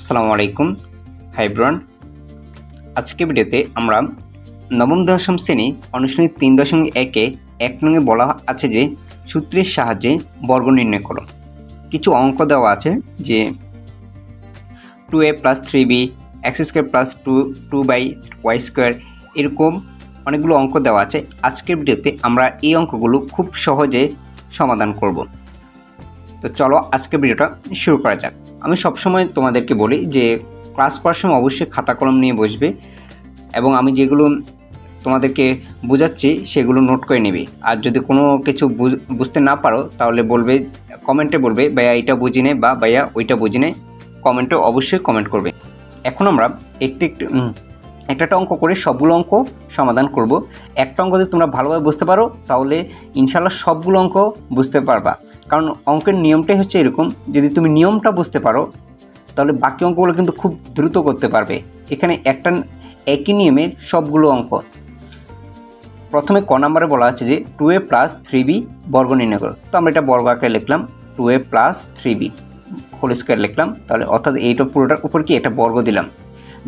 আসসালামু আলাইকুম। Hi everyone. আজকের ভিডিওতে আমরা নবম দশম শ্রেণী অনুশীলনী 3.1-এ 1 নংয়ে বলা আছে যে সূত্রের সাহায্যে বর্গ নির্ণয় করো। কিছু অঙ্ক দেওয়া আছে যে 2a + 3b x² + 2y² এরকম অনেকগুলো অঙ্ক দেওয়া আছে। আজকের ভিডিওতে আমরা এই অঙ্কগুলো খুব সহজে সমাধান করব। তো চলো আজকের ভিডিওটা শুরু করা যাক। আমি সবসময় তোমাদেরকে বলি যে ক্লাস করার সময় অবশ্যই খাতা কলম নিয়ে বসবে এবং আমি যেগুলো তোমাদেরকে বোঝাচ্ছি সেগুলো নোট করে নেবে। আর যদি কোনো কিছু বুঝতে না পারো তাহলে বলবে, কমেন্টে বলবে ভাইয়া এটা বুঝি নে বা ভাইয়া ওইটা বুঝি নে, কমেন্টে অবশ্যই কমেন্ট করবে। এখন আমরা একটা অঙ্ক করে সবগুলো অঙ্ক সমাধান করব। একটা অঙ্ক যদি তোমরা ভালোভাবে বুঝতে পারো তাহলে ইনশাল্লাহ সবগুলো অঙ্ক বুঝতে পারবা। কারণ অঙ্কের নিয়মটাই হচ্ছে এরকম, যদি তুমি নিয়মটা বুঝতে পারো তাহলে বাকি অঙ্কগুলো কিন্তু খুব দ্রুত করতে পারবে। এখানে একই নিয়মের সবগুলো অঙ্ক। প্রথমে ক নাম্বারে বলা আছে যে 2a + 3b বর্গ নির্ণয় করো। তো আমরা এটা বর্গ আকারে লিখলাম, 2a + 3b হোল স্কয়ার লিখলাম। তাহলে অর্থাৎ এইটা পুরোটার উপর কি একটা বর্গ দিলাম।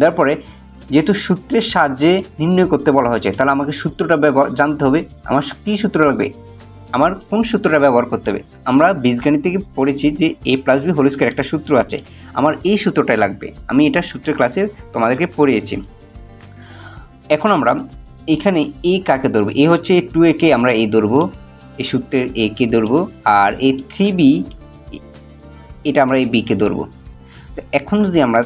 তারপরে যেহেতু সূত্রের সাহায্যে নির্ণয় করতে বলা হয়েছে তাহলে আমাকে সূত্রটা জানতে হবে। আমার কী সূত্র লাগবে, আমার কোন সূত্রটা ব্যবহার করতে হবে। আমরা বীজগণিত থেকে পড়েছি যে a + b হোল স্কয়ার একটা সূত্র আছে, আমার এই সূত্রটাই লাগবে। আমি এটা সূত্রের ক্লাসে তোমাদেরকে পড়িয়েছি। এখন আমরা এখানে a কাকে ধরবো, এ হচ্ছে 2a কে আমরা এই ধরবো, এই সূত্রের a কে ধরবো, আর এই 3b এটা আমরা এই b কে ধরবো। তো এখন যদি আমরা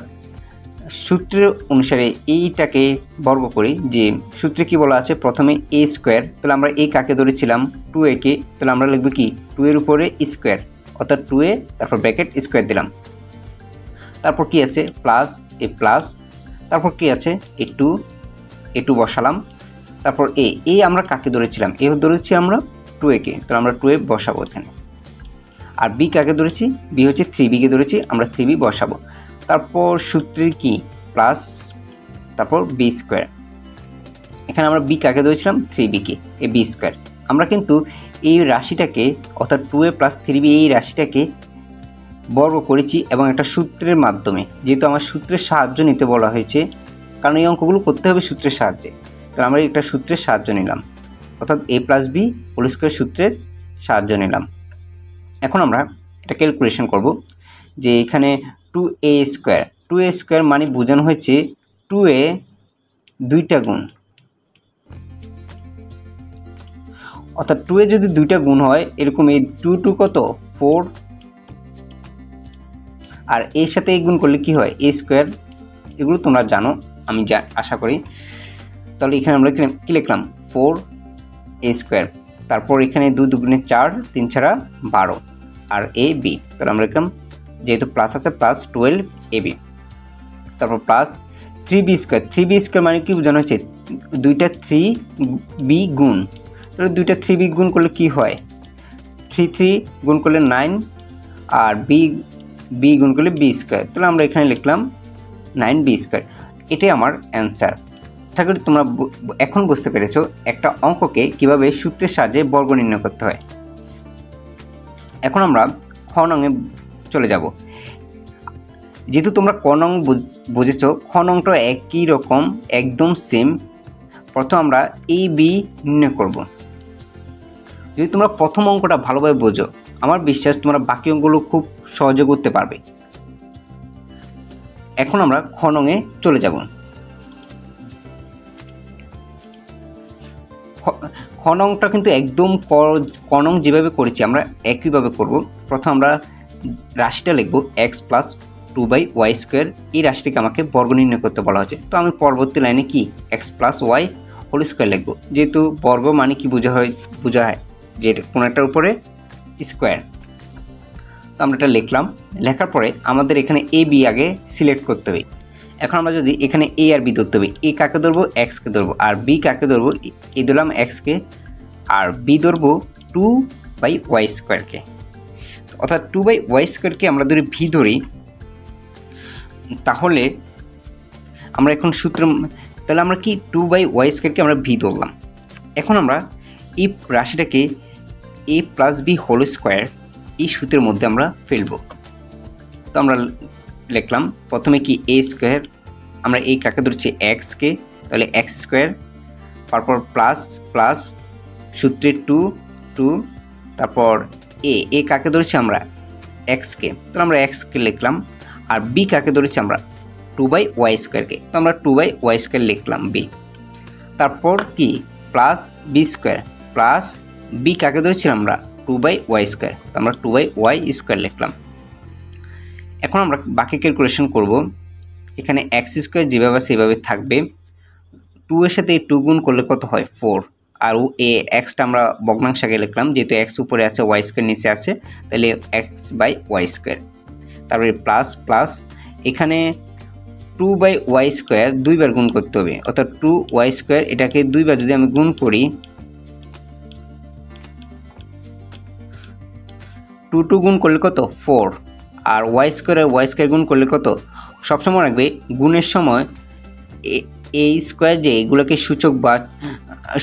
সূত্রের অনুসারে এইটাকে বর্গ করি, যে সূত্রে কি বলা আছে প্রথমে a², তাহলে আমরা এই কাকে ধরেছিলাম 2a কে, তাহলে আমরা লিখব কি 2 এর উপরে স্কয়ার, অর্থাৎ 2a তারপর ব্র্যাকেট স্কয়ার দিলাম। তারপর কি আছে প্লাস এ প্লাস, তারপর কি আছে a2 বসালাম। তারপর এ আমরা কাকে ধরেছিলাম, এ ধরেছি আমরা 2a কে, তাহলে আমরা 2a বসাবো এখানে। আর b কাকে ধরেছি, b হচ্ছে 3b কে ধরেছি, আমরা 3b বসাবো। তারপর সূত্রের কি প্লাস, তারপর b², এখানে আমরা b কাকে ধরেছিলাম 3b কে, এই b²। আমরা কিন্তু এই রাশিটাকে অর্থাৎ 2a + 3b এই রাশিটাকে বর্গ করেছি এবং একটা সূত্রের মাধ্যমে, যেহেতু আমার সূত্রের সাহায্য নিতে বলা হয়েছে, কারণ এই অঙ্কগুলো করতে হবে সূত্রের সাহায্যে, তাহলে আমরা একটা সূত্রের সাহায্য নিলাম, অর্থাৎ a + b হোল স্কয়ার সূত্রের সাহায্য নিলাম। এখন আমরা এটা ক্যালকুলেশন করব যে এখানে 2a² মানে বোঝানো হয়েছে 2a দুইটা গুণ, অর্থাৎ 2a যদি দুইটা গুণ হয় এরকম এই 2 কত 4, আর এর সাথে এই গুণ করলে কি হয় a², এগুলো তোমরা জানো, আমি আশা করি। তাহলে এখানে আমরা কি লিখলাম 4a², তারপর এখানে 2 দুগুণে 4, 3 ছাড়া 12, আর ab, তাহলে আমরা লিখলাম যেহেতু প্লাস আছে প্লাস 12ab, তারপর প্লাস 3b² মানে কি বোঝানো হচ্ছে দুইটা 3b গুণ, তাহলে দুইটা 3b গুণ করলে কি হয় 3 গুণ করলে 9, আর b গুণ করলে b², তাহলে আমরা এখানে লিখলাম 9b²। এটাই আমার অ্যান্সার। আশা করি তোমরা এখন বুঝতে পেরেছো একটা অঙ্ককে কিভাবে সূত্রের সাহায্যে বর্গ নির্ণয় করতে হয়। এখন আমরা খ নংয়ে চলে যাব। যেহেতু তোমরা ক নং বুঝেছো, খ নংটা একই রকম একদম সেম। প্রথম আমরা a b নির্ণয় করব। যদি তোমরা প্রথম অঙ্কটা ভালোভাবে বোঝো, আমার বিশ্বাস তোমরা বাকি অঙ্কগুলো খুব সহজে করতে পারবে। এখন আমরা খ নংয়ে চলে যাব। খ নংটা কিন্তু একদম ক নং যেভাবে করেছি আমরা একইভাবে করব। প্রথম আমরা রাশিটা লিখব x + 2y², এই রাশিটিকে আমাকে বর্গ নির্ণয় করতে বলা হয়েছে। তো আমি পরবর্তী লাইনে কি x + y হোল স্কয়ার লিখব, যেহেতু বর্গ মানে কি বোঝা হয় যে কোনটার উপরে স্কয়ার। তো আমরা এটা লিখলাম, লেখার পরে আমাদের এখানে a b আগে সিলেক্ট করতে হবে। এখন আমরা যদি এখানে a আর b ধরতে হবে, a কাকে ধরবো x কে ধরবো, আর b কাকে ধরবো, a ধরলাম x কে, আর b ধরবো 2y² কে, অর্থাৎ 2y² কে আমরা যদি v ধরি তাহলে আমরা এখন সূত্র, তাহলে আমরা কি 2y² কে আমরা v ধরলাম। এখন আমরা এই রাশিটাকে a + b হোল স্কয়ার এই সূত্রের মধ্যে আমরা ফেলব। তো আমরা লিখলাম। প্রথমে কি এ স্কোয়ার, আমরা এই কাকে ধরছি এক্সকে, তাহলে এক্স স্কোয়ার, তারপর প্লাস প্লাস সূত্রে 2 তারপর এ কাকে ধরেছি আমরা এক্সকে, তাহলে আমরা এক্সকে লিখলাম। আর বি কাকে ধরেছি আমরা 2/y স্কোয়ারকে, তো আমরা 2/y স্কোয়ার লিখলাম বি। তারপর কি plus B square plus b কাকে ধরেছিলাম আমরা 2/y স্কোয়ার, তো আমরা 2/y স্কোয়ার লিখলাম। এখন আমরা বাকি ক্যালকুলেশন করব। এখানে এক্স স্কোয়ার যেভাবে সেভাবে থাকবে, 2 এর সাথে 2 গুণ করলে কত হয় 4, আর এ এক্সটা আমরা ভগ্নাংশে লিখলাম, যেহেতু এক্স উপরে আছে ওয়াই স্কোয়ার নিচে আছে, তাহলে x/y স্কোয়ার। তারপরে প্লাস প্লাস এখানে 2/y স্কোয়ার 2 বার গুণ করতে হবে, অর্থাৎ 2y স্কোয়ার এটাকে 2 বার যদি আমি গুণ করি, 2 গুণ করলে কত 4, আর y স্কোয়ার গুণ করলে কত, সবসময় রাখবে গুণের সময় এই স্কোয়ার যে এগুলোকে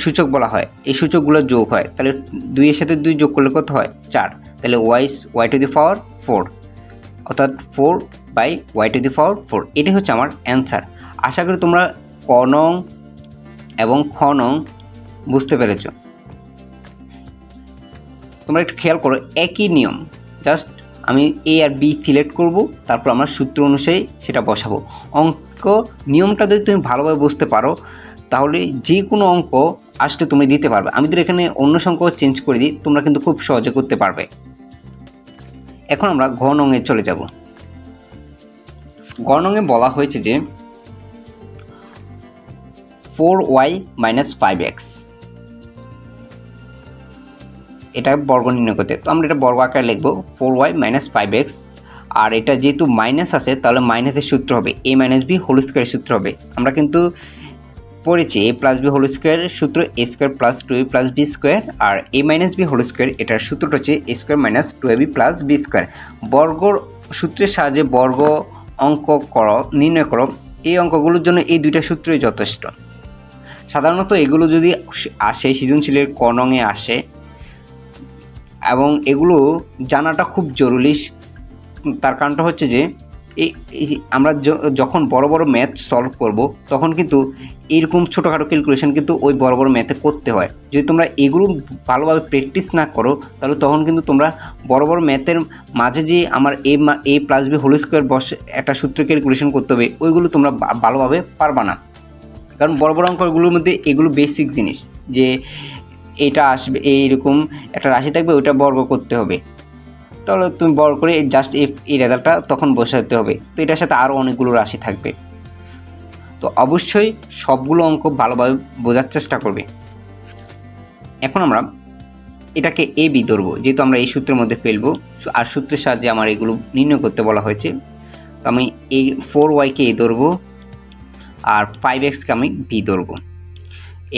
সূচক বলা হয়, এই সূচকগুলো যোগ হয়, তাহলে 2 এর সাথে 2 যোগ করলে কত হয় 4, তাহলে y টু দি পাওয়ার 4, অর্থাৎ 4/y টু দি পাওয়ার 4। এটাই হচ্ছে আমার অ্যান্সার। আশা করি তোমরা ক নং এবং খ নং বুঝতে পেরেছ। তোমরা একটু খেয়াল করো, একই নিয়ম, জাস্ট আমি এ আর বি সিলেক্ট করব, তারপর আমরা সূত্র অনুযায়ী সেটা বসাবো। অঙ্ক নিয়মটা যদি তুমি ভালোভাবে বুঝতে পারো, তাহলে যে কোনো অঙ্ক আসলে তুমি দিতে পারবে। আমি তো এখানে অন্য সংখ্যাও চেঞ্জ করে দিই, তোমরা কিন্তু খুব সহজে করতে পারবে। এখন আমরা ঘ নংয়ে চলে যাব। ঘ নংয়ে বলা হয়েছে যে 4y - 5x, এটা বর্গ নির্ণয় করতে, তো আমরা এটা বর্গ আকারে লিখব 4y - 5x। আর এটা যেহেতু মাইনাস আছে, তাহলে মাইনাসের সূত্র হবে a - b হোল স্কোয়ারের সূত্র হবে। আমরা কিন্তু পড়েছি a + b হোল স্কোয়ারের সূত্র a² + 2ab + b স্কোয়ার, আর a - b হোল স্কোয়ার এটার সূত্রটা হচ্ছে a² - 2ab + b স্কোয়ার। বর্গর সূত্রের সাহায্যে বর্গ অঙ্ক নির্ণয় করো। এই অঙ্কগুলোর জন্য এই দুইটা সূত্রই যথেষ্ট। সাধারণত এগুলো যদি আসে সৃজনশীলের ক নংয়ে আসে, এবং এগুলো জানাটা খুব জরুরি। তার কারণটা হচ্ছে যে আমরা যখন বড় বড় ম্যাথ সলভ করব, তখন কিন্তু এরকম ছোটোখাটো ক্যালকুলেশন কিন্তু ওই বড় বড় ম্যাথে করতে হয়। যদি তোমরা এগুলো ভালোভাবে প্র্যাকটিস না করো, তাহলে তখন কিন্তু তোমরা বড় বড় ম্যাথের মাঝে যে আমার a + b হোল স্কোয়ার বসে একটা সূত্র ক্যালকুলেশন করতে হবে, ওইগুলো তোমরা ভালোভাবে পারবা না। কারণ বড় বড় অঙ্কগুলোর মধ্যে এগুলো বেসিক জিনিস, যে এটা আসবে এইরকম একটা রাশি থাকবে, ওইটা বর্গ করতে হবে, তাহলে তুমি বর্গ করে জাস্ট এই রেজাল্টটা তখন বসাতে হবে। তো এটার সাথে আরও অনেকগুলো রাশি থাকবে। তো অবশ্যই সবগুলো অঙ্ক ভালোভাবে বোঝার চেষ্টা করবে। এখন আমরা এটাকে এ বি ধরবো, যেহেতু আমরা এই সূত্রের মধ্যে ফেলবো, আর সূত্রের সাহায্যে আমার এগুলো নির্ণয় করতে বলা হয়েছে। তো আমি এই 4y-কে এ ধরবো, আর 5x-কে আমি বি ধরবো,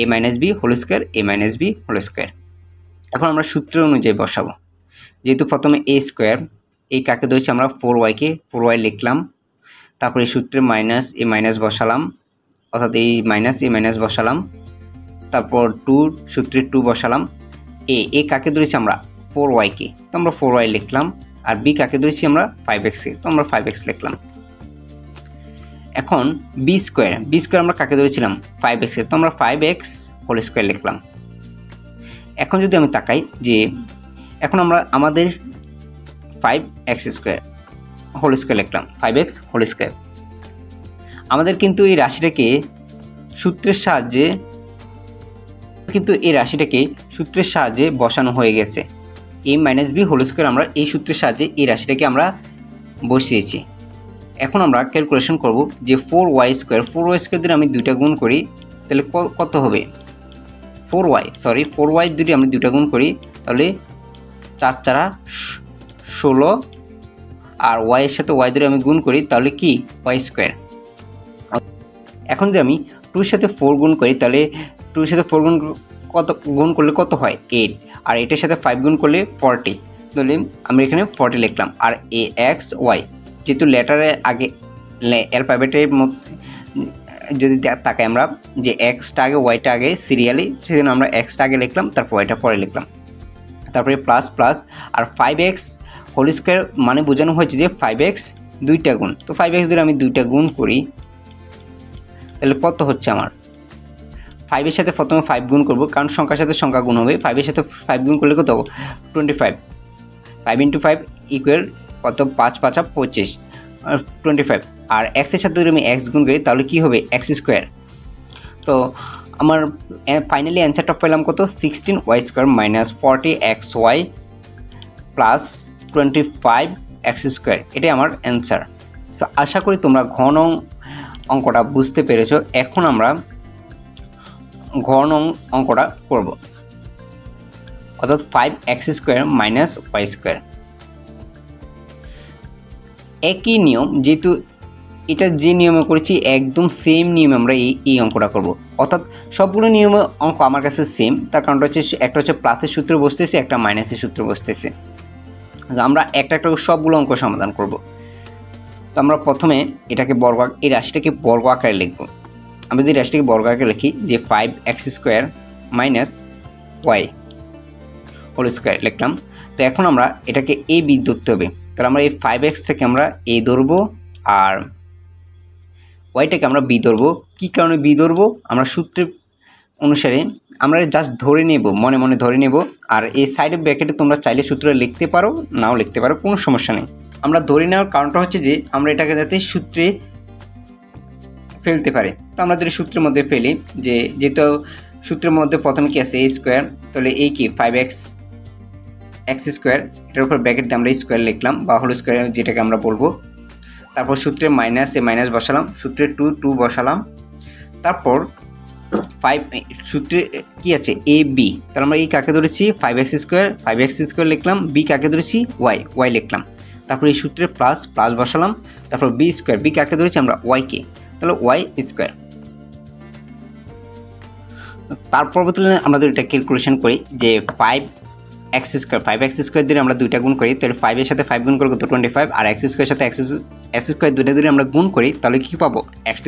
a - b whole square a - b whole square. এখন আমরা সূত্র অনুযায়ী বসাবো। যেহেতু প্রথমে a স্কোয়ার, এই কাকে ধরেছি আমরা 4y-কে 4y লিখলাম, তারপরে এই সূত্রে মাইনাস বসালাম, অর্থাৎ এই মাইনাস বসালাম, তারপর 2 সূত্রে 2 বসালাম। এ কাকে ধরেছি আমরা 4y-কে, তো আমরা 4y লিখলাম, আর বি কাকে ধরেছি আমরা 5x-কে, তো আমরা 5x লিখলাম। এখন বি স্কোয়ার আমরা কাকে ধরেছিলাম 5x-এ, তো আমরা 5x হোল স্কোয়ার লিখলাম। এখন যদি আমি তাকাই যে এখন আমরা আমাদের 5x স্কোয়ার হোল স্কোয়ার লিখলাম, 5x হোল স্কোয়ার। আমাদের কিন্তু এই রাশিটাকে সূত্রের সাহায্যে বসানো হয়ে গেছে। a - b হোল স্কোয়ার আমরা এই সূত্রের সাহায্যে এই রাশিটাকে আমরা বসিয়েছি। এখন আমরা ক্যালকুলেশন করব যে 4y স্কোয়ার যদি আমি 2টা গুণ করি, তাহলে কত হবে 4y যদি আমি 2টা গুণ করি, তাহলে 4 × 16, আর y এর সাথে y ধরে আমি গুণ করি, তাহলে কি y স্কোয়ার। এখন যদি আমি 2 এর সাথে 4 গুণ করি, তাহলে 2 এর সাথে 4 গুণ করলে কত হয় 8, আর এটার সাথে 5 গুণ করলে 40, তাহলে আমি এখানে 40 লিখলাম। আর axy যেহেতু লেটারের আগে অ্যালফাবেটের মধ্যে যদি তাকাই আমরা যে এক্সটা আগে ওয়াইটা আগে সিরিয়ালি, সেজন্য আমরা এক্সটা আগে লিখলাম, তারপর ওয়াইটা পরে লিখলাম। তারপরে প্লাস প্লাস, আর 5x হোল স্কোয়ার মানে বোঝানো হয়েছে যে 5x 2টা গুণ, তো 5x ধরে আমি 2টা গুণ করি, তাহলে কত হচ্ছে আমার 5 এর সাথে প্রথমে 5 গুণ করব, কারণ সংখ্যার সাথে সংখ্যা গুণ হবে। 5 এর সাথে 5 গুণ করলে কত হবে 25, 5 × 5 ইকুয়াল কত 5 × 5 = 25, 25। আর x এর সাথে যদি আমি x গুণ করি তাহলে কি হবে x²। তো আমার ফাইনালি অ্যান্সারটা পেলাম কত 16y² - 40xy + 25x², এটাই আমার অ্যান্সার। সো আশা করি তোমরা ঘন অঙ্কটা বুঝতে পেরেছো। এখন আমরা ঘন অঙ্কটা করব, অর্থাৎ 5x² - y²। একই নিয়ম, যেহেতু এটা যে নিয়মে করেছি একদম সেম নিয়মে আমরা এই অঙ্কটা করব, অর্থাৎ সবগুলো নিয়মে অঙ্ক আমার কাছে সেম। তার কারণটা হচ্ছে একটা হচ্ছে প্লাসের সূত্র বসতেছে, একটা মাইনাসের সূত্র বসতেছে। আমরা একটা একটা সবগুলো অঙ্ক সমাধান করব। তো আমরা প্রথমে এটাকে এই রাশিটাকে বর্গ আকারে লিখব। আমরা যদি রাশিটাকে বর্গ আকারে লিখি যে 5x² - y² লিখলাম। তো এখন আমরা এটাকে a b ধরতে হবে, তাহলে আমরা এই 5x থেকে আমরা a ধরবো আর ওয়াইটাকে আমরা বি ধরবো। কী কারণে বি ধরবো, আমরা সূত্রের অনুসারে আমরা জাস্ট ধরে নেব, মনে মনে ধরে নেব। আর এই সাইডের ব্র্যাকেটে তোমরা চাইলে সূত্র লিখতে পারো, নাও লিখতে পারো, কোনো সমস্যা নেই। আমরা ধরে নেওয়ার কারণটা হচ্ছে যে আমরা এটাকে যাতে সূত্রে ফেলতে পারে। তো আমরা যদি সূত্রের মধ্যে ফেলি, যেহেতু সূত্রের মধ্যে প্রথমে কি আছে a², তাহলে এই কি 5x² এটার উপর ব্র্যাকেট দিয়ে আমরা স্কোয়ার লিখলাম বা হোল স্কোয়ার যেটাকে আমরা বলবো। তারপর সূত্রে মাইনাস বসালাম, সূত্রে 2 বসালাম। তারপর 5 সূত্রে কি আছে a b, তাহলে আমরা এই কাকে ধরেছি 5x² লিখলাম, b কাকে ধরেছি y লিখলাম। তারপর এই সূত্রে প্লাস বসালাম, তারপর b² কাকে ধরেছি আমরা y কে, তাহলে y²। তার পরবর্তীতে আমরা যদি এটা ক্যালকুলেশন করি যে 5x² দিয়ে আমরা 2টা গুণ করি, তাহলে 5 এর সাথে 5 গুণ করলে কত 25, আর x² এর সাথে x² দুইটা দিয়ে আমরা গুণ করি তাহলে কি পাবো x⁴।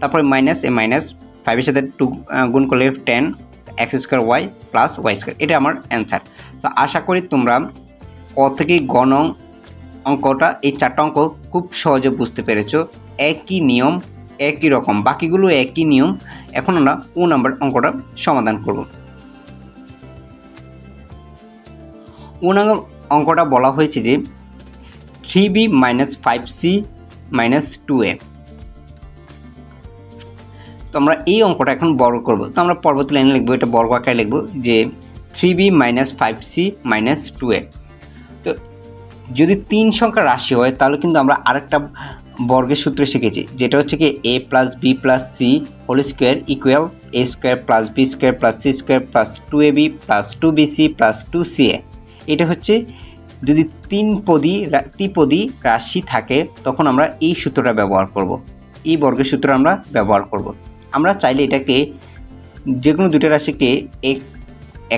তারপরে মাইনাস 5 এর সাথে 2 গুণ করলে 10 x² y + y², এটা আমার অ্যান্সার। তো আশা করি তোমরা ক থেকে গণ অঙ্কটা এই 4টা অঙ্ক খুব সহজে বুঝতে পেরেছো। একই নিয়ম, একই রকম, বাকিগুলো একই নিয়ম। এখন আমরা ও নাম্বার অঙ্কটা সমাধান করব। ও নাম্বার অঙ্কটা বলা হয়েছে যে 3b - 5c - 2a। তো আমরা এই অঙ্কটা এখন বর্গ করব। তো আমরা পরবর্তী লাইনে লিখবো, এটা বর্গ আকারে লিখবো যে 3b - 5c - 2a। তো যদি 3 সংখ্যার রাশি হয় তাহলে কিন্তু আমরা আরেকটা বর্গের সূত্র শিখেছি, যেটা হচ্ছে কি a + b + c whole square equal a² + b² + c² + 2ab + 2bc + 2ca। এটা হচ্ছে যদি ত্রিপদী রাশি থাকে তখন আমরা এই সূত্রটা ব্যবহার করব, এই বর্গের সূত্র আমরা ব্যবহার করব। আমরা চাইলে এটাকে যে কোনো দুটো রাশিকে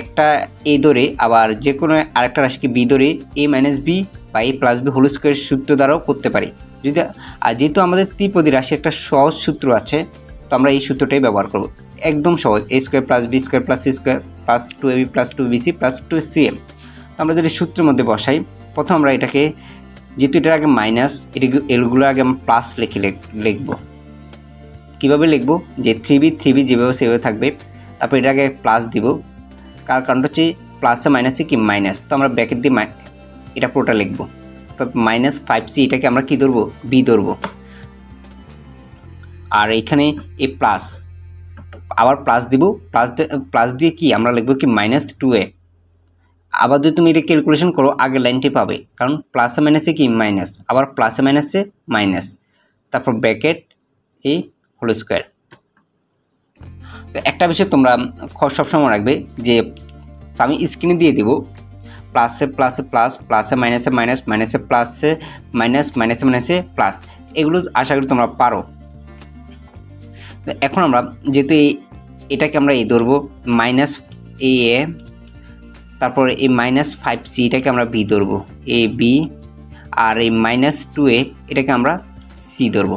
একটা a ধরে আবার যে কোনো আরেকটা রাশিকে b ধরে a - b বা a + b হোল স্কোয়ার সূত্র দ্বারাও করতে পারি। আর যেহেতু আমাদের ত্রিপদী রাশি একটা সহজ সূত্র আছে, তো আমরা এই সূত্রটাই ব্যবহার করব, একদম সহজ, a² + b² + c² + 2ab + 2bc + 2ca। তো আমরা যদি সূত্রের মধ্যে বসাই, প্রথম আমরা এটাকে, যেহেতু এটার আগে মাইনাস, এগুলো আগে আমরা প্লাস লিখব। কীভাবে লিখব, যে 3b যেভাবে সেভাবে থাকবে, তারপর এটা আগে প্লাস দিব, কারণটা হচ্ছে প্লাসে মাইনাসে কি মাইনাস, তো আমরা ব্র্যাকেট দিয়ে এটা পুরোটা লিখব। তো -5c এটাকে আমরা কি ধরবো, b ধরবো। আর এখানে এই প্লাস আবার প্লাস দিব, প্লাস দিয়ে কি আমরা লিখবো কি -2a। আবার যদি তুমি এটা ক্যালকুলেশন করো আগের লাইনটি পাবে, কারণ প্লাসে মাইনাসে কি মাইনাস, আবার প্লাসে মাইনাসে মাইনাস, তারপর ব্র্যাকেট এই হোল স্কোয়ার। তো একটা বিষয় তোমরা সবসময় রাখবে যে আমি স্ক্রিনে দিয়ে দেবো প্লাসে প্লাসে প্লাস, প্লাসে মাইনাসে মাইনাস, মাইনাসে প্লাসে মাইনাস, মাইনাসে মাইনাসে প্লাস, এগুলো আশা করি তোমরা পারো। এখন আমরা যেহেতু এটাকে আমরা এই ধরবো -a, তারপর এই -5c এটাকে আমরা b ধরবো, a b, আর এই -2a এটাকে আমরা c ধরবো।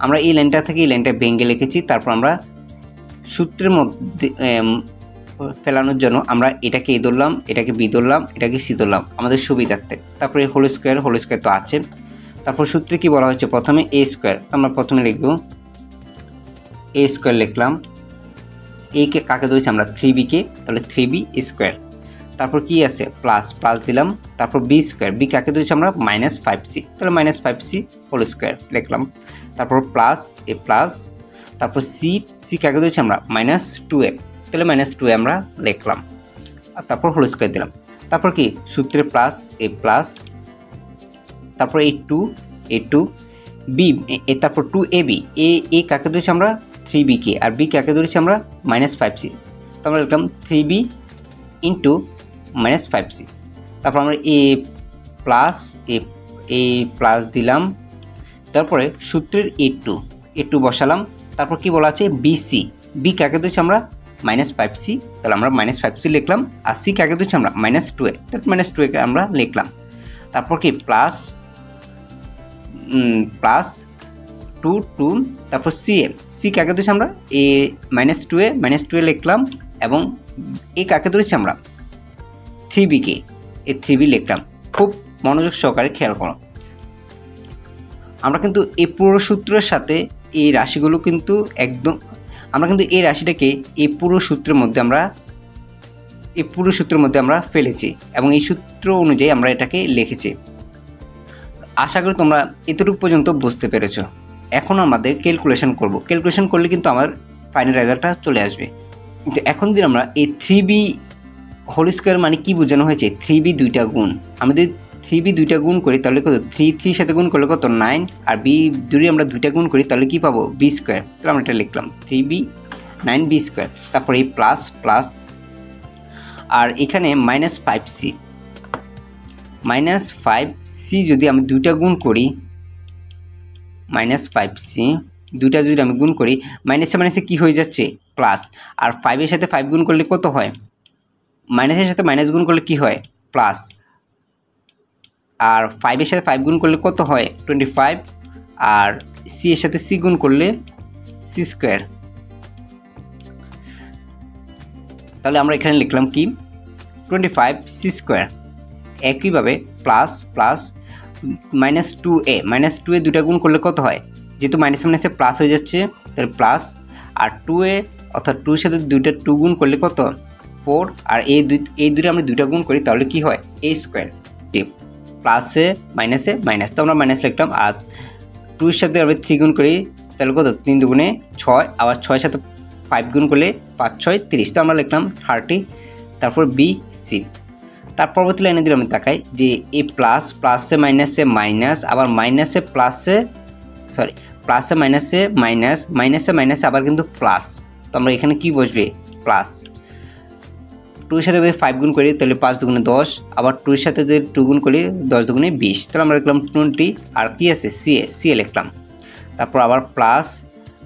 আমরা এই লাইনটা থেকে এই লাইনটা ভেঙে লিখেছি, তারপর আমরা সূত্রের মধ্যে ফেলানোর জন্য আমরা এটাকে এ ধরলাম, এটাকে বি ধরলাম, এটাকে সি ধরলাম আমাদের সুবিধার্থে। তারপরে হোল স্কোয়ার তো আছে, তারপর সূত্রে কি বলা হচ্ছে, প্রথমে এ স্কোয়ার, তো আমরা প্রথমে লিখব এ স্কোয়ার লিখলাম, এ কে কাকে ধরেছি আমরা 3b কে, তাহলে 3b স্কোয়ার। তারপর কি আছে প্লাস, প্লাস দিলাম, তারপর বি স্কোয়ার, বি কাকে ধরেছি আমরা -5c, তাহলে -5c হোল স্কোয়ার লিখলাম। তারপর প্লাস এ প্লাস, তারপর সি, সি কাকে ধরেছি আমরা -2a, তাহলে -2a আমরা লিখলাম, আর তারপর হোল স্কোয়ার দিলাম। তারপর কি সূত্রে প্লাস এ প্লাস, তারপর এই 2 বি, তারপর 2ab, এ কাকে ধরেছি আমরা 3b কে, আর বি কাকে ধরেছি আমরা -5c, তো আমরা লিখলাম 3b ইন্টু -5c। তারপর আমরা এ প্লাস দিলাম, তারপরে সূত্রের এ2 বসালাম। তারপর কি বলা আছে বিসি, বি কাকে ধরেছি আমরা -5c, তাহলে আমরা -5c লিখলাম, আর সি কাকে ধরেছি আমরা -2a, তাহলে -2a কে আমরা লিখলাম। তারপর কি প্লাস 2, তারপর সি কাকে ধরেছি আমরা -2a লিখলাম, এবং এ কাকে ধরেছি আমরা 3b কে, এই 3b লিখলাম। খুব মনোযোগ সহকারে খেয়াল করো, আমরা কিন্তু এই পুরো সূত্রের সাথে এই রাশিগুলো কিন্তু একদম, আমরা কিন্তু এই রাশিটাকে এই পুরো সূত্রের মধ্যে আমরা ফেলেছি, এবং এই সূত্র অনুযায়ী আমরা এটাকে লিখেছি। আশা করি তোমরা এতটুকু পর্যন্ত বুঝতে পেরেছো। এখন আমাদের ক্যালকুলেশন করব, ক্যালকুলেশন করলে কিন্তু আমার ফাইনাল রেজাল্টটা চলে আসবে। কিন্তু এখন যদি আমরা এই 3b হোল স্কোয়ার মানে কি বোঝানো হয়েছে, 3b দুইটা গুণ, আমাদের 3b দুইটা গুণ করি তাহলে কত, 3 সাথে গুণ করলে কত 9, আর b যদি আমরা দুইটা গুণ করি তাহলে কি পাবো b স্কোয়ার, তাহলে আমরা এটা লিখলাম 3b 9b স্কোয়ার। তারপর এই প্লাস, আর এখানে -5c যদি আমি দুইটা গুণ করি, -5c দুইটা যদি আমি গুণ করি, মাইনাসে কি হয়ে যাচ্ছে প্লাস, আর 5 এর সাথে 5 গুণ করলে কত হয়, মাইনাসের সাথে মাইনাস গুণ করলে কি হয় প্লাস, আর 5 এর সাথে 5 গুণ করলে কত হয় 25, আর সি এর সাথে সি গুণ করলে সি স্কোয়ার। তাহলে আমরা এখানে লিখলাম কি 25c স্কোয়ার। একইভাবে প্লাস -2a দুটা গুণ করলে কত হয়, যেহেতু মাইনাসে প্লাস হয়ে যাচ্ছে তাহলে প্লাস, আর 2a অর্থাৎ 2 এর সাথে দুইটা 2 গুণ করলে কত 4, আর এই দুটো আমরা দুইটা গুণ করি তাহলে কি হয় a স্কোয়ার। প্লাসে মাইনাস, তো আমরা মাইনাস লিখলাম, আর 2 এর সাথে আমরা 3 গুণ করি তাহলে কত 3 দুগুণে 6, আবার 6 এর সাথে 5 গুণ করলে 5 6 30, তো আমরা লিখলাম 30। তারপর বি সি, তার পরবর্তী লাইনে যদি আমি তাকাই যে এ প্লাসে মাইনাস, আবার প্লাসে মাইনাসে আবার কিন্তু প্লাস, তো আমরা এখানে কি বসবে প্লাস। 2 এর সাথে যদি 5 গুণ করি তাহলে 5 দুগুণে 10, আবার 2 এর সাথে যদি 2 গুণ করি 10 দুগুণে 20, তাহলে আমরা লিখলাম 20, আর কি আছে সি এ লিখলাম। তারপর আবার প্লাস,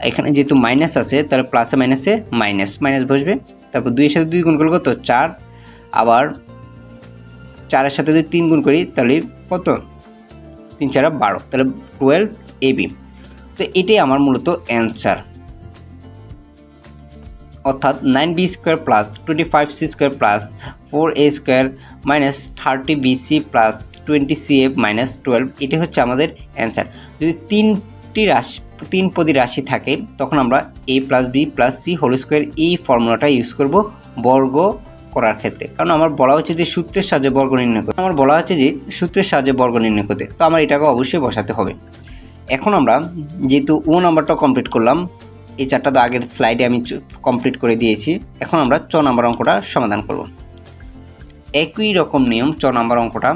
এখানে যেহেতু মাইনাস আছে তাহলে প্লাসে মাইনাস বসবে। তারপর 2 এর সাথে 2 গুণ করলে কত 4, আবার 4 এর সাথে যদি 3 গুণ করি তাহলে কত 3 4 12, তাহলে 12ab। তো এটাই আমার মূলত অ্যান্সার, অর্থাৎ 9b square plus 25c square plus 4a square minus 30bc plus 20ca minus 12, এটি হচ্ছে আমাদের অ্যান্সার। যদি 3 পদী রাশি থাকে তখন আমরা a plus b plus c whole square এই ফর্মুলাটা ইউজ করব বর্গ করার ক্ষেত্রে, কারণ আমার বলা হচ্ছে যে সূত্রের সাহায্যে বর্গ নির্ণয় করতে, তো আমার এটাকে অবশ্যই বসাতে হবে। এখন আমরা যেহেতু ও নাম্বারটা কমপ্লিট করলাম, এই চারটা তো আগের স্লাইডে আমি কমপ্লিট করে দিয়েছি, এখন আমরা 6 নম্বর অঙ্কটা সমাধান করব। একই রকম নিয়ম 6 নম্বর অঙ্কটা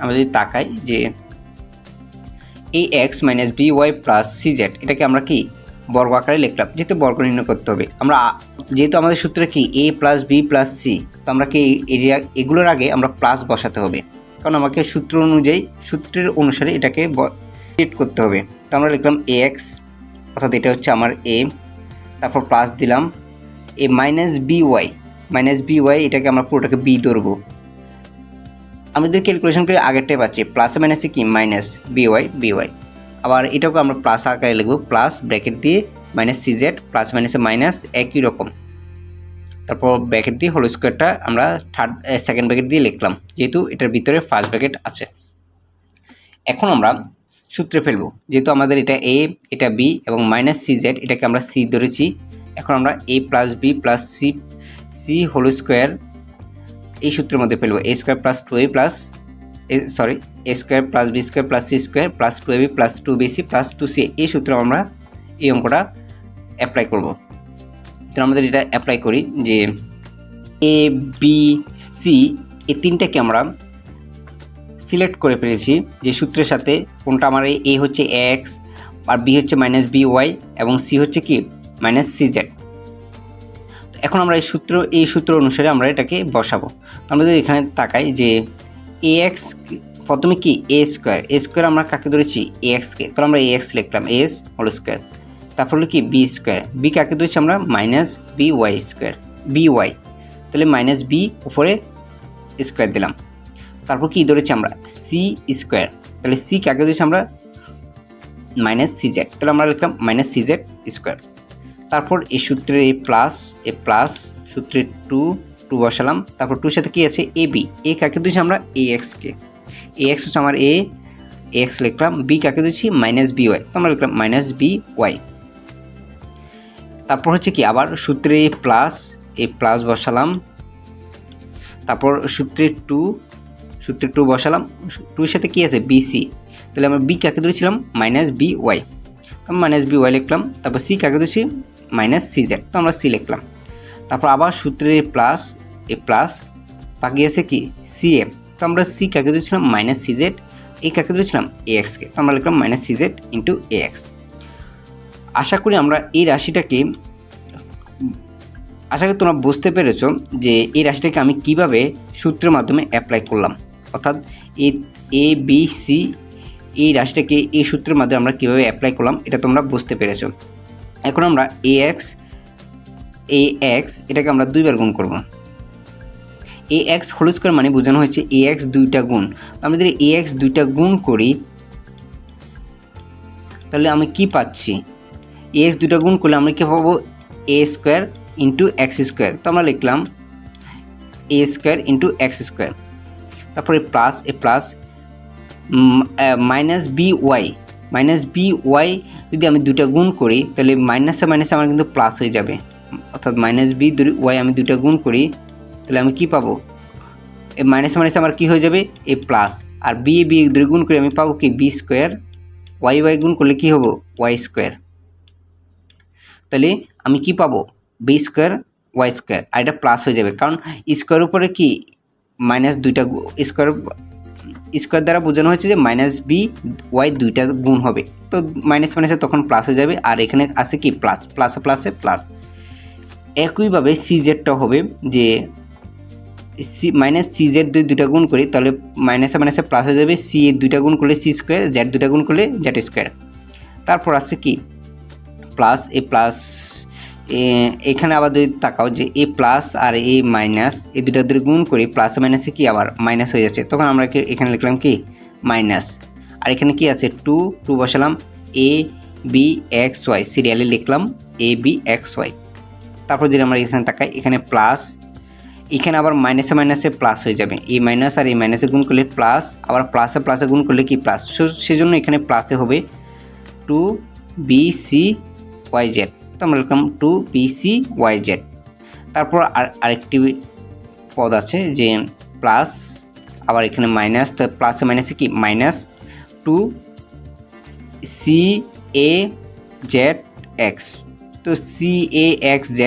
আমরা যদি তাকাই যে ax - by প্লাস cz, এটাকে আমরা কি বর্গ আকারে লিখলাম, যেহেতু বর্গ নির্ণয় করতে হবে। আমরা যেহেতু আমাদের সূত্রে কি a plus b plus c, তো আমরা কি এগুলোর আগে আমরা প্লাস বসাতে হবে, কারণ আমাকে সূত্রের অনুসারে এটাকে সেট করতে হবে। তো আমরা লিখলাম ax, অর্থাৎ এটা হচ্ছে আমার a, তারপর প্লাস দিলাম a মাইনাস by, এটাকে আমরা পুরোটাকে b ধরবো। আমি যদি ক্যালকুলেশন করে আগেরটাই পাচ্ছি, প্লাসে মাইনাসে কি মাইনাস by, আবার এটাকে আমরা প্লাস আকারে লিখবো, প্লাস ব্র্যাকেট দিয়ে মাইনাস cz প্লাস মাইনাসে মাইনাস একই রকম, তারপর ব্র্যাকেট দিয়ে হোল স্কোয়ারটা আমরা সেকেন্ড ব্র্যাকেট দিয়ে লিখলাম, যেহেতু এটার ভিতরে ফার্স্ট ব্র্যাকেট আছে। এখন আমরা সূত্রে ফেলবো। যেহেতু আমাদের এটা এ, এটা বি এবং মাইনাস সি জেড, এটাকে আমরা সি ধরেছি। এখন আমরা A plus B plus C whole square এই সূত্রের মধ্যে ফেলবো। A square plus 2a plus A square plus B square plus C square plus 2ab plus 2bc plus 2c, এই সূত্রে আমরা এই অঙ্কটা অ্যাপ্লাই করব। তো আমাদের এটা অ্যাপ্লাই করি যে এ বি সি এই তিনটাকে আমরা সিলেক্ট করে ফেলেছি যে সূত্রের সাথে। কোনটা আমার এ হচ্ছে এক্স আর বি হচ্ছে মাইনাস বি ওয়াই এবং সি হচ্ছে কি মাইনাস সি জেড। এখন আমরা এই সূত্র অনুসারে আমরা এটাকে বসাবো। আমরা যদি এখানে তাকাই যে এ এক্স প্রথমে কি এ স্কোয়ার আমরা কাকে ধরেছি এ এক্সকে, তাহলে আমরা এ এক্স লিখলাম এস হোল স্কোয়ার। তারপর হলো কি বি স্কোয়ার, বি কাকে ধরেছি আমরা minus b y square b y, তাহলে মাইনাস বি উপরে স্কোয়ার দিলাম। তারপর কি ধরেছি আমরা সি স্কোয়ার, তাহলে সি কাকে ধরেছি আমরা মাইনাস সি জেড, তাহলে আমরা লিখলাম মাইনাস সি জেড স্কোয়ার। তারপর এই সূত্রের এ প্লাস সূত্রের টু বসালাম। তারপর টুর সাথে কি আছে এ বি, এ কাকে ধরেছি আমরা এ এক্সকে, এ এক্স হচ্ছে আমার এ এক্স লিখলাম। বি কাকে ধরেছি মাইনাস বি ওয়াই, তো আমরা লিখলাম মাইনাস বি ওয়াই। তারপর হচ্ছে কি আবার সূত্রে এ প্লাস বসালাম। তারপর সূত্রের টু বসালাম। টুর সাথে কি আছে বিসি, তাহলে আমরা বি কাকে ধরেছিলাম minus b y, minus b y লিখলাম। তারপর সি কাকে ধরেছি মাইনাস সি জেড, তো আমরা সি লিখলাম। তারপর আবার সূত্রের এ প্লাস বাকি আছে কি সি এম, তো আমরা সি কাকে ধরেছিলাম মাইনাস সি জেড, এই কাকে ধরেছিলাম এ এক্সকে, তো আমরা লিখলাম মাইনাস সি জেড ইন্টু এ এক্স। আশা করি তোমরা বুঝতে পেরেছো যে এই রাশিটাকে আমি কিভাবে সূত্রের মাধ্যমে অ্যাপ্লাই করলাম, অর্থাৎ এ বি সি এই রাশিটাকে এই সূত্রের মাধ্যমে আমরা কিভাবে অ্যাপ্লাই করলাম এটা তোমরা বুঝতে পেরেছো। এখন আমরা এ এক্স এটাকে আমরা দুইবার গুণ করব। এ এক্স হোল স্কোয়ার মানে বোঝানো হয়েছে এ এক্স দুইটা গুণ। তো আমরা যদি এ এক্স দুইটা গুণ করি তাহলে আমি কি পাচ্ছি, এ এক্স দুইটা গুণ করলে আমরা কি পাবো এ স্কোয়ার ইন্টু এক্স স্কোয়ার, তো আমরা লিখলাম এ স্কোয়ার ইন্টু এক্স স্কোয়ার। তারপরে প্লাস মাইনাস বি ওয়াই যদি আমি দুইটা গুণ করি তাহলে মাইনাসে আমার কিন্তু প্লাস হয়ে যাবে, অর্থাৎ মাইনাস বি ওয়াই আমি দুইটা গুণ করি তাহলে আমি কি পাবো এই মাইনাসে আমার কি হয়ে যাবে এ প্লাস, আর বি দুই গুণ করে আমি পাবো কি বি স্কোয়ার, ওয়াই গুণ করলে কি হবো ওয়াই স্কোয়ার। তাহলে আমি কি পাবো বি স্কোয়ার ওয়াই স্কোয়ার, আর এটা প্লাস হয়ে যাবে কারণ স্কোয়ার উপরে কি মাইনাস দুইটা স্কোয়ার দ্বারা বোঝানো হয়েছে যে মাইনাস বি ওয়াই দুইটা গুণ হবে, তো মাইনাসে তখন প্লাস হয়ে যাবে। আর এখানে আছে কি প্লাসে প্লাস। একইভাবে সি জেডটা হবে যে মাইনাস সি জেড দুইটা গুণ করি তাহলে মাইনাসে প্লাস হয়ে যাবে, সি দুইটা গুণ করলে সি স্কোয়ার, জেড দুইটা গুণ করলে জেড স্কোয়ার। তারপর আছে কি প্লাস এখানে আবার যদি তাকাও যে এ প্লাস আর এ মাইনাস এই দুটা দুটো গুণ করি প্লাসে মাইনাসে কি আবার মাইনাস হয়ে যাচ্ছে, তখন আমরা এখানে লিখলাম কি মাইনাস। আর এখানে কি আছে টু বসালাম, এ বি এক্স ওয়াই সিরিয়ালে লিখলাম এ বি এক্স ওয়াই। তারপর যদি আমরা এখানে তাকাই এখানে প্লাস, এখানে আবার মাইনাসে প্লাস হয়ে যাবে, এই মাইনাস আর এই মাইনাসে গুণ করলে প্লাস, আবার প্লাসে গুণ করলে কি প্লাস, সেজন্য এখানে প্লাসে হবে 2bcyz, তো আমরা লিখলাম 2bcyz। তারপর আরেকটি পদ আছে যে প্লাস আবার এখানে মাইনাস, তো প্লাসে মাইনাসে কি মাইনাস 2cazx, তো caxz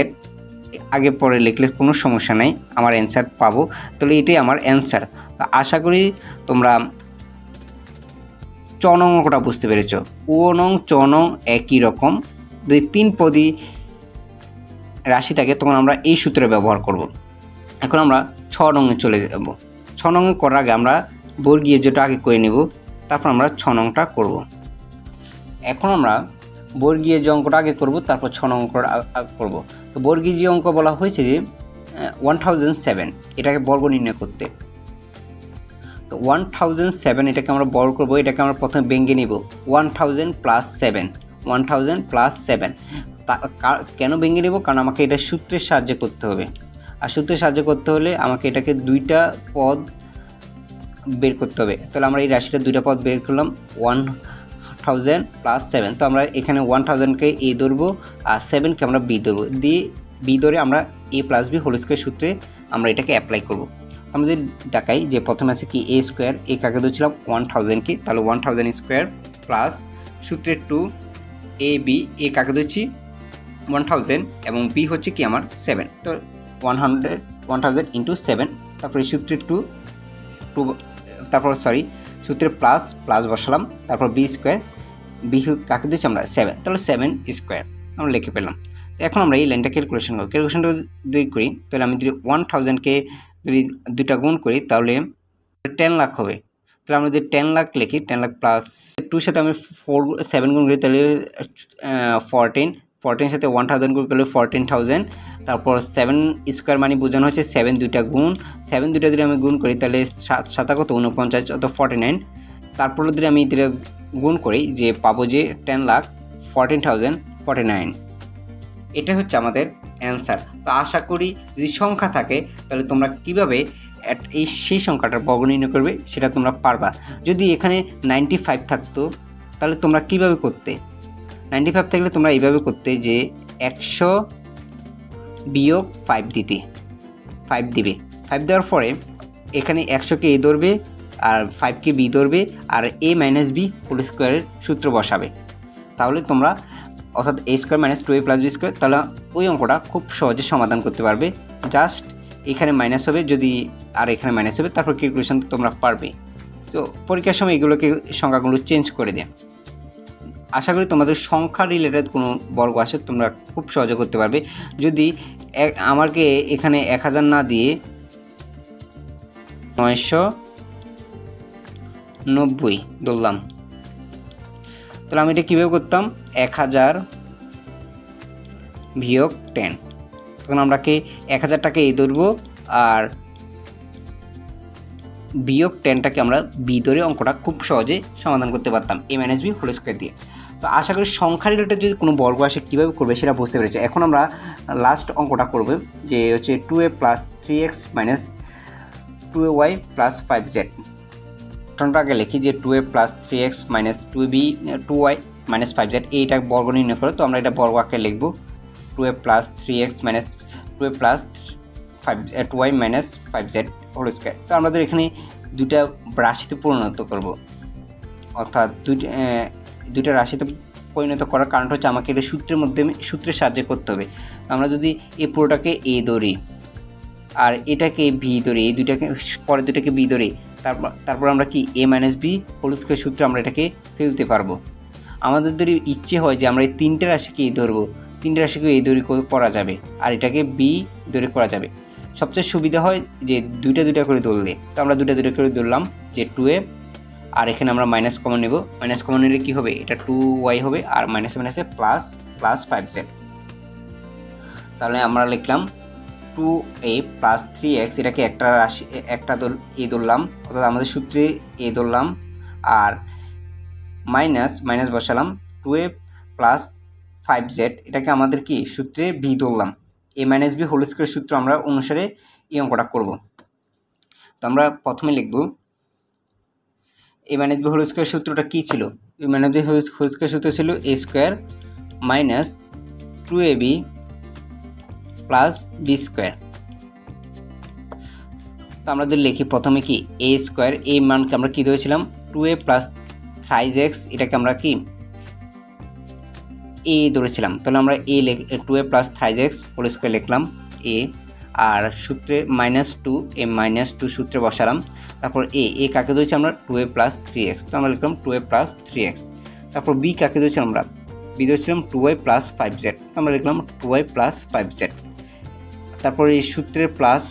আগে পরে লিখলে কোনো সমস্যা নাই, আমার অ্যান্সার পাবো। তাহলে এটাই আমার অ্যান্সার। তো আশা করি তোমরা চ নং অঙ্কটা বুঝতে পেরেছ। ও নং চ নং একই রকম, যদি তিন পদী রাশি থাকে তখন আমরা এই সূত্র ব্যবহার করব। এখন আমরা ছ নংয়ে চলে যাব। ছ নংয়ে করার আগে আমরা বর্গীয় যেটা আগে করে নেব, তারপর আমরা ছ নংটা করব। এখন আমরা বর্গীয় যে অঙ্কটা আগে করব, তারপর ছ নং অঙ্কটা করব। তো বর্গীয় যে অঙ্ক বলা হয়েছে যে 1007, এটাকে বর্গ নির্ণয় করতে। তো 1007 এটাকে আমরা বর্গ করব, এটাকে আমরা প্রথমে ভেঙে নিব 1000 প্লাস 7, 1000 প্লাস 7। কেন ভেঙে নেব? কারণ আমাকে এটা সূত্রের সাহায্যে করতে হবে, আর সূত্রের সাহায্যে করতে হলে আমাকে এটাকে দুইটা পদ বের করতে হবে। তাহলে আমরা এই রাশিটা দুইটা পদ বের করলাম, 1000 প্লাস 7। তো আমরা এখানে 1000কে এ ধরবো আর 7কে আমরা বি ধরবো, দিয়ে বি ধরে আমরা A plus B whole square সূত্রে আমরা এটাকে অ্যাপ্লাই করব। আমরা যদি দেখাই যে প্রথমে আছে কি এ স্কোয়ার, এ কাকে ধরছিলাম 1000কে, তাহলে 1000 স্কোয়ার প্লাস সূত্রে 2 এ বি, এ কাকে ধরছি 1000 এবং বি হচ্ছে কি আমার 7, তো 1000 ইন্টু 7, তারপরে সূত্রে 2 তারপর সূত্রে প্লাস বসালাম, তারপর বি স্কোয়ার, বি কাকে দিচ্ছি আমরা 7, তাহলে 7 স্কোয়ার আমরা লিখে পেলাম। তো এখন আমরা এই লাইনটা ক্যালকুলেশনটা যদি করি, তাহলে আমি যদি 1000কে যদি দুইটা গুণ করি তাহলে 10 লাখ হবে। তাহলে আমরা যদি 10 লাখ লিখি, 10 লাখ প্লাস 2 সাথে আমি 7 গুণ করি তাহলে 14 সাথে 1000 গুণ করলে 14000, তারপর 7 স্কোয়ার মানে বোঝানো হচ্ছে 7 দুইটা গুণ, 7 দুইটা যদি আমি গুণ করি তাহলে 7 কত 49 অত 49, তারপর যদি আমি এটা গুণ করি যে পাবো যে 10 লাখ 14,049। এটা হচ্ছে আমাদের অ্যান্সার। তো আশা করি যদি সংখ্যা থাকে তাহলে তোমরা কিভাবে সেই সংখ্যাটার বর্গ নির্ণয় করবে সেটা তোমরা পারবা। যদি এখানে 95 থাকতো তাহলে তোমরা কিভাবে করতে, 95 থাকলে তোমরা এইভাবে করতে যে 100 বিয়োগ 5 দিবে, 5 দেওয়ার পরে এখানে 100কে এ ধরবে আর 5কে বি ধরবে আর এ মাইনাস বি হোল স্কোয়ারের সূত্র বসাবে, তাহলে তোমরা অর্থাৎ A square minus 2a plus B square, তাহলে ওই অঙ্কটা খুব সহজে সমাধান করতে পারবে। জাস্ট এখানে মাইনাস হবে যদি আর এখানে মাইনাস হবে, তারপর ক্যালকুলেশন তোমরা পারবে। তো পরীক্ষার সময় এগুলোকে সংখ্যাগুলো চেঞ্জ করে দেয়। আশা করি তোমাদের সংখ্যা রিলেটেড কোনো বর্গ আসে তোমরা খুব সহজে করতে পারবে। যদি আমাকে এখানে 1000 না দিয়ে 990 ধরলাম, তাহলে আমি এটা কীভাবে করতাম, 1000 বিয়োগ 10, তখন আমরাকে 1000টাকে এ ধরবো আর বিয়োগ 10টাকে আমরা বি ধরে অঙ্কটা খুব সহজে সমাধান করতে পারতাম এ মাইনাস বি হোল স্কোয়ার দিয়ে। তো আশা করি সংখ্যা রিলেটেড যদি কোনো বর্গ আসে কীভাবে করবে সেটা বুঝতে পেরেছি। এখন আমরা লাস্ট অঙ্কটা করব যে হচ্ছে 2a plus 3x minus 2ay plus 5z। আগে লিখি যে 2a plus 3x minus 2y minus 5z, এইটা বর্গ নির্ণয় করে। তো আমরা এটা বর্গ আকারে লিখব 2a plus 3x minus 2a plus 2y minus 5z whole square. তো আমাদের এখানে দুইটা রাশিতে পরিণত করব, অর্থাৎ দুইটা রাশিতে পরিণত করার কারণটা হচ্ছে আমাকে এটা সূত্রের সাহায্যে করতে হবে। আমরা যদি এই পুরোটাকে এ ধরি আর এটাকে বি ধরি, এই পরের দুটাকে বি ধরি, তারপর আমরা কি এ মাইনাস বি হোল স্কোয়ার সূত্রে আমরা এটাকে ফেলতে পারবো। আমাদের যদি ইচ্ছে হয় যে আমরা এই তিনটে রাশিকে এ ধরবো, তিনটে রাশিকে এ ধরে করা যাবে আর এটাকে বি ধরে করা যাবে। সবচেয়ে সুবিধা হয় যে দুইটা করে ধরলে, তো আমরা দুইটা করে ধরলাম যে 2a, আর এখানে আমরা মাইনাস কমন নেব, মাইনাস কমন নিলে কী হবে, এটা 2y হবে আর মাইনাসে মাইনাসে প্লাস 5z। তাহলে আমরা লিখলাম 2a প্লাস 3x, এটাকে একটা রাশি একটা এ ধরলাম, অর্থাৎ আমাদের সূত্রে এ ধরলাম আর মাইনাস বসালাম 2a প্লাস 5z, এটাকে আমাদের কি সূত্রে বি ধরলাম, এ মাইনাস বি হোল স্কোয়ার সূত্র আমরা অনুসারে এই অঙ্কটা করব। তো আমরা প্রথমে লিখব A minus B whole square সূত্রটা কী ছিল, A minus B whole square সূত্র ছিল A square minus 2ab plus B square. তো আমরা যদি লিখি প্রথমে কি এ স্কোয়ার, এই মানকে আমরা কী ধরেছিলাম 2a প্লাস 5x, এটাকে আমরা কি এ ধরেছিলাম, তাহলে আমরা 2a plus 5x whole square লিখলাম এ, আর সূত্রে -2 এ -2 সূত্রে বসালাম, তারপর এ কাকে ধরেছি আমরা 2a প্লাস 3x, তো আমরা লিখলাম 2a প্লাস 3x। তারপর বি কাকে ধরেছিলাম আমরা, বি ধরেছিলাম 2y প্লাস 5z, তো আমরা লিখলাম 2y প্লাস 5z। তারপর এই সূত্রে প্লাস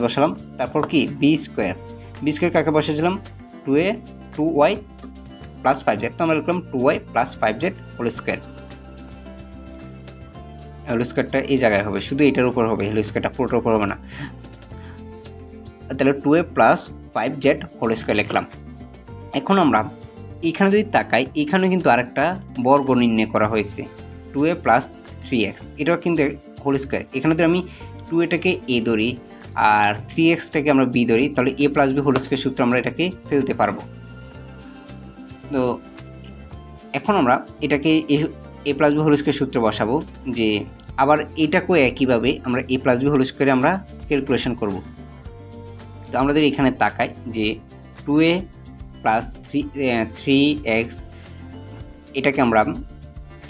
বসালাম, তারপর কি বি স্কোয়ার কাকে বসেছিলাম 2y প্লাস 5z, তো আমরা লিখলাম 2y প্লাস 5z হোল স্কোয়ারটা এই জায়গায় হবে, শুধু এটার উপর হবে, হোল স্কোয়ারটা পুরোটার উপর হবে না। তাহলে 2a plus 5z whole square লিখলাম। এখন আমরা এখানে যদি তাকাই, এখানে কিন্তু আরেকটা বর্গ নির্ণয় করা হয়েছে 2a প্লাস 3x, এটাও কিন্তু হোল স্কোয়ার। এখানে যদি আমি 2aটাকে এ ধরি আর 3xটাকে আমরা বি ধরি, তাহলে এ প্লাস বি হোল স্কোয়ার সূত্র আমরা এটাকে ফেলতে পারবো। তো এখন আমরা এটাকে এ প্লাস বি হোল স্কোয়ার সূত্রে বসাবো, যে আবার এটাকেও একইভাবে আমরা এ প্লাস বি হোল স্কোয়ারে আমরা ক্যালকুলেশন করব। তো আমরা যদি এখানে তাকাই যে 2a প্লাস 3x এটাকে আমরা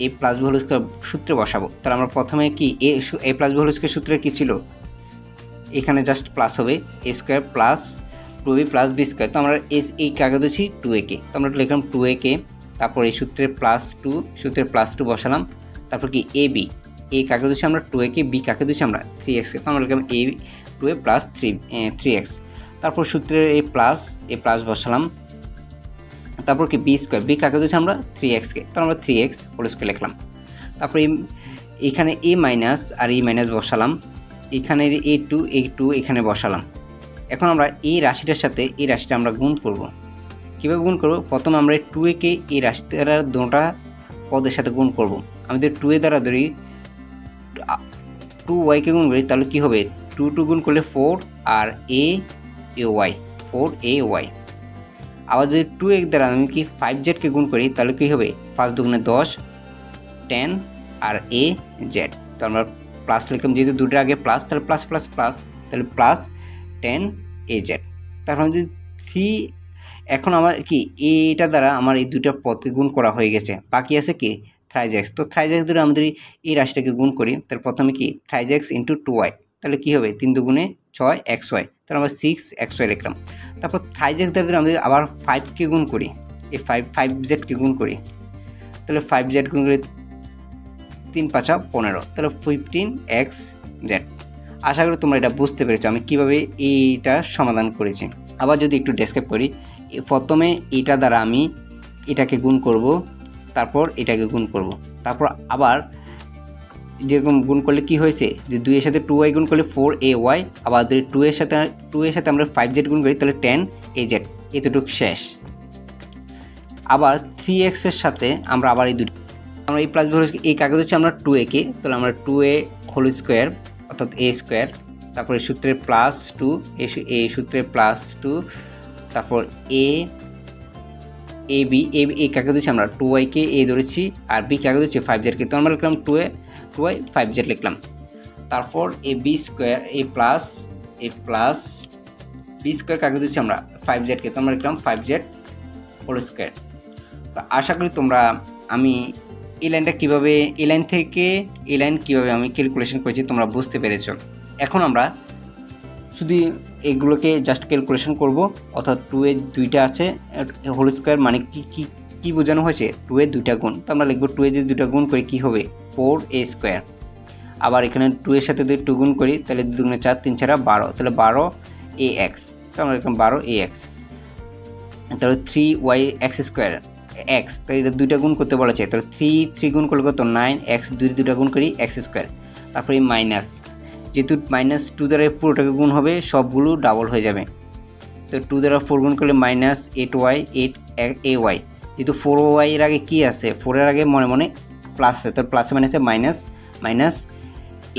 A plus B whole square সূত্রে বসাবো। তাহলে আমরা প্রথমে কি A plus B whole square সূত্রে কী ছিল, এখানে জাস্ট প্লাস হবে A square plus 2b plus B square. তো আমরা এই কাকে দিচ্ছি 2a কে, তো আমরা লিখলাম 2a কে, তারপর এই সূত্রের প্লাস 2 বসালাম, তারপর কি এ বি, এ কাকে দিচ্ছি আমরা 2a কে, বি কাকে দিচ্ছি আমরা 3x কে, তো আমরা লিখলাম 2a প্লাস 3x। তারপর সূত্রের এ প্লাস বসালাম, তারপর কি বি স্কোয়ার, বি কাকে দিচ্ছি আমরা 3x কে, তো আমরা 3x হোল স্কোয়ার লিখলাম। তারপর এখানে এ মাইনাস আর এই মাইনাস বসালাম, এখানে a2 এখানে বসালাম। এখন আমরা এই রাশিটার সাথে এই রাশিটা আমরা গুণ করব। কীভাবে গুণ করব, প্রথমে আমরা 2a কে এই রাশি দ্বারা দুটা পদের সাথে গুণ করব। আমি যদি 2a দ্বারা ধরি 2y কে গুণ করি, তাহলে কি হবে 2 গুণ করলে 4 আর a y। আবার যদি 2x দ্বারা আমি কি 5z কে গুণ করি, তাহলে কি হবে 5 দুগুণে 10 10 আর az। তো আমরা প্লাস লিখলাম, যেহেতু দুটোর আগে প্লাস, তাহলে প্লাস প্লাস প্লাস, তাহলে প্লাস 10 az। তারপর যদি 3, এখন আমার কি এটা দ্বারা আমার এই দুইটা পদকে গুণ করা হয়ে গেছে, বাকি আছে কি থ্রাইজ। তো থ্রাইজ ধরে আমরা যদি এই রাশিটাকে গুণ করি, তাহলে প্রথমে কি থ্রাইজ ইন্টু 2y, তাহলে কি হবে 3 দুগুণে 6xy, তাহলে আমরা 6xy লিখলাম। তারপর থ্রাইজ দ্বারা আমরা আবার 5কে গুণ করি, এই 5z কে গুণ করি, তাহলে 5z গুণ করে 3 5 15, তাহলে 15xz। আশা করি তোমরা এটা বুঝতে পেরেছো আমি কিভাবে এইটা সমাধান করেছি। আবার যদি একটু ডেসক্রাইব করি, প্রথমে এটা দ্বারা আমি এটাকে গুণ করব, তারপর এটাকে গুণ করব, তারপর আবার যেরকম গুণ করলে কি হয়েছে, যে 2 এর সাথে 2y গুণ করলে 4ay, আবার যদি 2 এর সাথে আমরা 5z গুণ করি, তাহলে 10az। এতটুকু শেষ। আবার 3x এর সাথে আমরা আবার এই দুটো আমরা এই প্লাস এই কাগজ হচ্ছে আমরা 2a কে, তাহলে আমরা 2a হোল স্কোয়ার অর্থাৎ a স্কোয়ার, তারপরে সূত্রের প্লাস 2, এই সূত্রের প্লাস 2, তারপর a b এই কাকে দিচ্ছি আমরা 2y কে a ধরেছি, আর b কাকে দিচ্ছি 5z কে, তো আমরা লিখলাম 2y 5z লিখলাম। তারপর a b square a plus b square কাকে দিচ্ছি আমরা 5z কে, তো আমরা লিখলাম 5z হোল স্কোয়ার। তো আশা করি তোমরা আমি এই লাইনটা কীভাবে এই লাইন থেকে এই লাইন কীভাবে আমি ক্যালকুলেশন করেছি তোমরা বুঝতে পেরেছ। এখন আমরা শুধু এগুলোকে জাস্ট ক্যালকুলেশন করব, অর্থাৎ 2 এর দুইটা আছে হোল স্কোয়ার মানে কি বোঝানো হয়েছে 2 এর দুইটা গুণ, তো আমরা লিখব 2 এর যদি দুইটা গুণ করি কি হবে 4a স্কোয়ার। আবার এখানে 2 এর সাথে যদি 2 গুণ করি, তাহলে 2 গুণে 4 3 ছাড়া 12, তাহলে 12ax, তো আমরা লিখলাম 12ax। তাহলে 3yx স্কোয়ার x, তাই এটা দুইটা গুণ করতে বলা যায়, তাহলে 3 গুণ করলে কত 9x, দুইটা গুণ করি x স্কোয়ার। তারপরে মাইনাস, যেহেতু মাইনাস 2 দ্বারা পুরোটাকে গুণ হবে সবগুলো ডাবল হয়ে যাবে, তো 2 দ্বারা 4 গুণ করলে মাইনাস 8ay, যেহেতু 4y এর আগে কি আছে, 4 এর আগে মনে মনে প্লাস আছে, তো প্লাসে মাইনাসে মাইনাস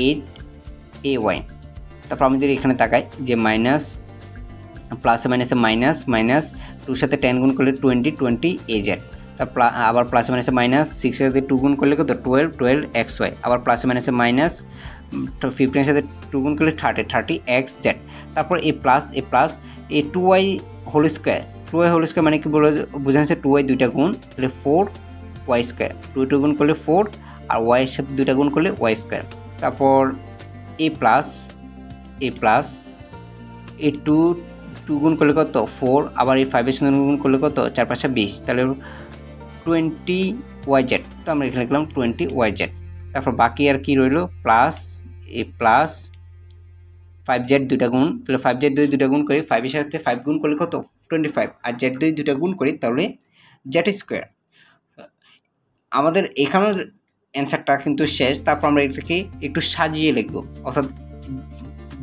8ay। তারপর আমি যদি এখানে তাকাই যে মাইনাস প্লাসে মাইনাসে মাইনাস 2 সাথে 10 গুণ করলে 20az, তারপর আবার প্লাসে মাইনাসে মাইনাস 6 এর সাথে 2 গুণ করলে কত 12xy, আবার প্লাসে মাইনাসে মাইনাস 15 এর সাথে 2 গুণ করলে 30xz। তারপর এই প্লাস এই 2y হোল স্কোয়ার মানে কি বোঝানো যাচ্ছে 2y দুইটা গুণ, তাহলে 4y স্কোয়ার, 2 গুণ করলে 4 আর y এর সাথে দুইটা গুণ করলে y স্কোয়ার। তারপর এই প্লাস এই 2 গুণ করলে কত 4, আবার এই 5 এর সাথে গুণ করলে কত 4 5 20, তাহলে 20yz, তো আমরা এখানে লিখলাম 20yz। তারপর বাকি আর কি রইল প্লাস 5z দুইটা গুণ, তাহলে 5z দুইটা গুণ করি, 5 এর সাথে 5 গুণ করলে কত 25, আর z দুইটা গুণ করি তাহলে z স্কোয়ার। আমাদের এখানেও অ্যান্সারটা কিন্তু শেষ। তারপর আমরা এটাকে একটু সাজিয়ে লিখব, অর্থাৎ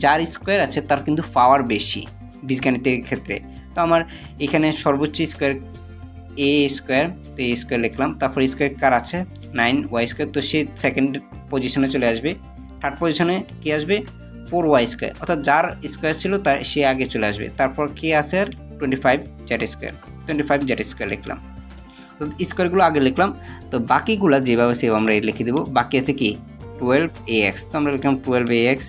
যার স্কোয়ার আছে তার কিন্তু পাওয়ার বেশি বীজগণিতের ক্ষেত্রে। তো আমার এখানে সর্বোচ্চ স্কোয়ার a স্কোয়ার, তো a স্কোয়ার লিখলাম, তারপর স্কোয়ার কার আছে 9y স্কোয়ার, তো সে সেকেন্ড পজিশনে চলে আসবে, থার্ড পজিশনে কি আসবে 4y স্কোয়ার, অর্থাৎ যার স্কোয়ার ছিল তার সে আগে চলে আসবে। তারপর কি আছে আর 25z স্কোয়ার লিখলাম। তো স্কোয়ারগুলো আগে লিখলাম, তো বাকিগুলো যেভাবে সেভাবে আমরা লিখে দেবো। বাকি আছে কি 12ax, তো আমরা লিখলাম 12ax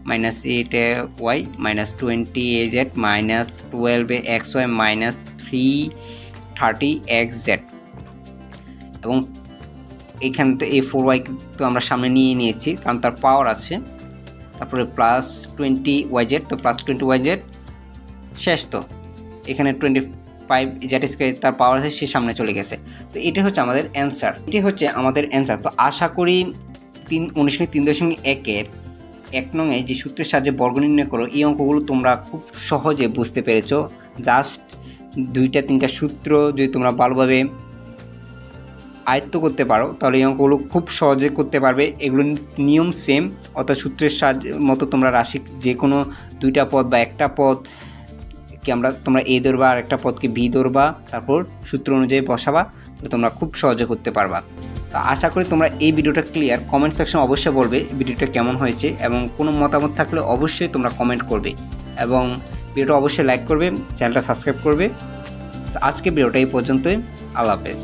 minus 8y minus 20az minus 12xy minus 330xz, এবং এইখানে তো এই 4y তো আমরা সামনে নিয়ে নিয়েছি কারণ তার পাওয়ার আছে, তারপরে প্লাস 20yz, তো প্লাস 20yz শেষ, তো এখানে 25z স্কয়ার তার পাওয়ার আছে, সে সামনে চলে গেছে। তো এটা হচ্ছে আমাদের অ্যান্সার। তো আশা করি অনুশীলনী 3.1-এর 1 নংয়ে যে সূত্রের সাহায্যে বর্গ নির্ণয় করো, এই অঙ্কগুলো তোমরা খুব সহজে বুঝতে পেরেছো। জাস্ট 2-3টা সূত্র যদি তোমরা ভালোভাবে আয়ত্ত করতে পারো তাহলে এই অঙ্কগুলো খুব সহজে করতে পারবে। এগুলো নিয়ম সেম, অর্থাৎ সূত্রের সাহায্যে মতো তোমরা রাশি যে কোনো 2টা পদ বা একটা পদ কি তোমরা এ ধরবা আর একটা পদকে বি ধরবা, তারপর সূত্র অনুযায়ী বসাবা, তোমরা খুব সহজে করতে পারবা। তো আশা করি তোমরা এই ভিডিওটা ক্লিয়ার। কমেন্ট সেকশনে অবশ্যই বলবে ভিডিওটা কেমন হয়েছে, এবং কোনো মতামত থাকলে অবশ্যই তোমরা কমেন্ট করবে, এবং ভিডিওটা অবশ্যই লাইক করবে, চ্যানেলটা সাবস্ক্রাইব করবে। আজকে ভিডিওটা এই পর্যন্তই। আল্লাহ হাফেজ।